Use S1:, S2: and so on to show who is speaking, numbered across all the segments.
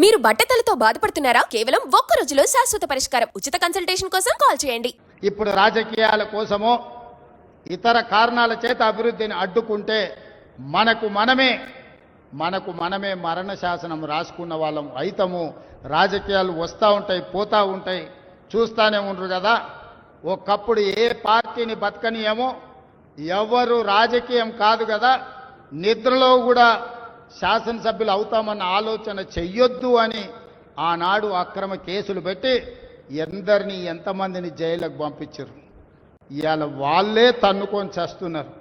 S1: మీరు బట్టతలతో బాధపడుతున్నారా? కేవలం ఒక్క రోజులో శాశ్వత పరిష్కారం. ఉచిత కన్సల్టేషన్ కోసం కాల్ చేయండి.
S2: ఇప్పుడు రాజకీయాల కోసమో ఇతర కారణాల చేత అభివృద్ధిని అడ్డుకుంటే మనకు మనమే మరణ శాసనం రాసుకున్న వాళ్ళం అయితము. రాజకీయాలు వస్తూ ఉంటాయి, పోతూ ఉంటాయి, చూస్తూనే ఉండరు కదా. ఒకప్పుడు ఏ పార్టీని బతకనియేమో, ఎవరు రాజకీయం కాదు కదా, నిద్రలో కూడా శాసనసభ్యులు అవుతామన్న ఆలోచన చెయ్యొద్దు అని ఆనాడు అక్రమ కేసులు పెట్టి ఎంతమందిని జైలుకు పంపించారు. ఇవాళ వాళ్ళే తన్నుకొని చేస్తున్నారు.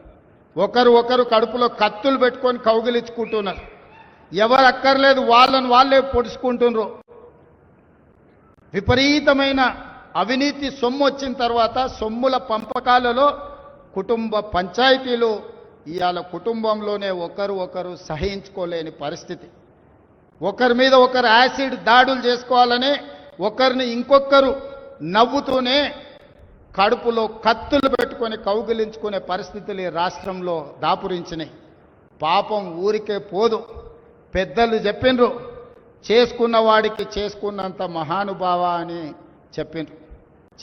S2: ఒకరు కడుపులో కత్తులు పెట్టుకొని కౌగిలించుకుంటున్నారు. ఎవరు అక్కర్లేదు, వాళ్ళే పొడుచుకుంటున్నారు. విపరీతమైన అవినీతి సొమ్ము వచ్చిన తర్వాత సొమ్ముల పంపకాలలో కుటుంబ పంచాయతీలు ఇవాళ కుటుంబంలోనే ఒకరు సహించుకోలేని పరిస్థితి. ఒకరి మీద ఒకరు యాసిడ్ దాడులు చేసుకోవాలని ఒకరిని ఇంకొకరు నవ్వుతూనే కడుపులో కత్తులు పెట్టుకొని కౌగిలించుకునే పరిస్థితులు ఈ రాష్ట్రంలో దాపురించినాయి. పాపం ఊరికే పోదు. పెద్దలు చెప్పిండ్రు, చేసుకున్న వాడికి చేసుకున్నంత మహానుభావ అని చెప్పిండ్రు.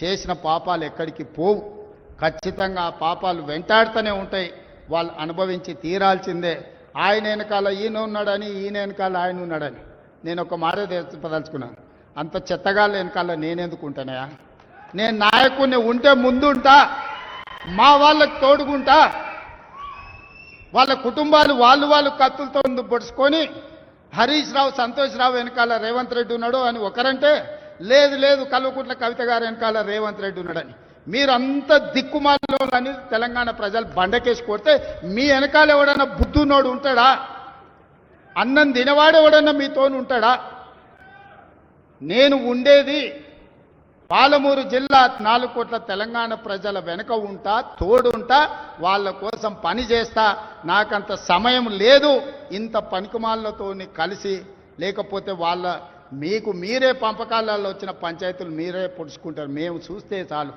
S2: చేసిన పాపాలు ఎక్కడికి పోవు, ఖచ్చితంగా ఆ పాపాలు వెంటాడుతూనే ఉంటాయి. వాళ్ళు అనుభవించి తీరాల్సిందే. ఆయన వెనకాల ఈయన ఉన్నాడని, ఈయన వెనకాల ఆయన ఉన్నాడని నేను ఒక మాట తెలుసుకోదలుచుకున్నాను. అంత చెత్తగాళ్ళ వెనకాల నేనెందుకు ఉంటానయా? నేను నాయకుడిని ఉంటే ముందుంటా, మా వాళ్ళకి తోడుకుంటా. వాళ్ళ కుటుంబాలు వాళ్ళు కత్తులతో పొడుచుకొని హరీష్ రావు, సంతోష్ రావు వెనకాల రేవంత్ రెడ్డి ఉన్నాడు అని ఒకరంటే, లేదు కల్వకుంట్ల కవిత గారు వెనకాల రేవంత్ రెడ్డి ఉన్నాడని. మీరంతా దిక్కుమాలలో అని తెలంగాణ ప్రజలు బండకేసి కొడితే మీ వెనకాల ఎవడన్నా బుద్ధున్నోడు ఉంటాడా? అన్నం తినవాడు ఎవడన్నా మీతోని ఉంటాడా? నేను ఉండేది పాలమూరు జిల్లా 4 కోట్ల తెలంగాణ ప్రజల వెనుక ఉంటా, తోడుంటా, వాళ్ళ కోసం పని చేస్తా. నాకంత సమయం లేదు ఇంత పనికిమాలతోని కలిసి, లేకపోతే మీకు మీరే పంపకాలలో వచ్చిన పంచాయతీలు మీరే పొడుచుకుంటారు. మేము చూస్తే చాలు.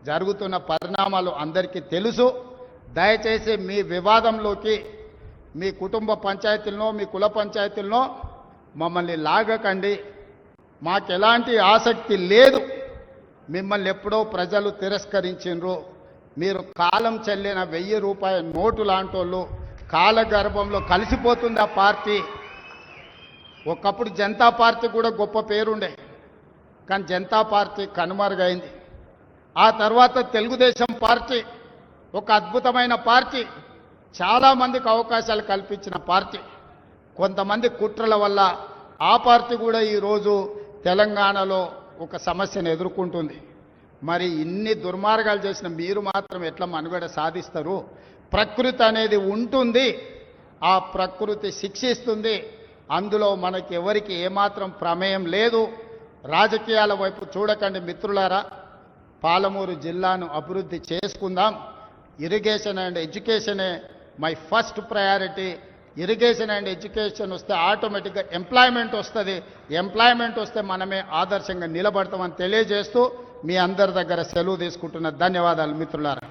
S2: జరుగుతున్న పరిణామాలు అందరికీ తెలుసు. దయచేసి మీ వివాదంలోకి మీ కుటుంబ పంచాయతీలనో మీ కుల పంచాయతీలనో మమ్మల్ని లాగకండి. మాకు ఎలాంటి ఆసక్తి లేదు. మిమ్మల్ని ఎప్పుడో ప్రజలు తిరస్కరించిండ్రు. మీరు కాలం చెల్లిన 1000 రూపాయల నోటు లాంటోళ్ళు. కాలగర్భంలో కలిసిపోతుంది ఆ పార్టీ. ఒకప్పుడు జనతా పార్టీ కూడా గొప్ప పేరుండే, కానీ జనతా పార్టీ కనుమరుగైంది. ఆ తర్వాత తెలుగుదేశం పార్టీ ఒక అద్భుతమైన పార్టీ, చాలామందికి అవకాశాలు కల్పించిన పార్టీ. కొంతమంది కుట్రల వల్ల ఆ పార్టీ కూడా ఈరోజు తెలంగాణలో ఒక సమస్యను ఎదుర్కొంటుంది. మరి ఇన్ని దుర్మార్గాలు చేసిన మీరు మాత్రం ఎట్లా మనుగడ సాధిస్తారు? ప్రకృతి అనేది ఉంటుంది, ఆ ప్రకృతి శిక్షిస్తుంది. అందులో మనకి ఎవరికి ఏమాత్రం ప్రమేయం లేదు. రాజకీయాల వైపు చూడకండి మిత్రులారా. పాలమూరు జిల్లాను అభివృద్ధి చేసుకుందాం. ఇరిగేషన్ అండ్ ఎడ్యుకేషనే my first priority. Irrigation and education వస్తే ఆటోమేటిక్గా ఎంప్లాయ్మెంట్ వస్తుంది. ఎంప్లాయ్మెంట్ వస్తే మనమే ఆదర్శంగా నిలబడతామని తెలియజేస్తూ మీ అందరి దగ్గర సెలవు తీసుకుంటున్న ధన్యవాదాలు మిత్రులారా.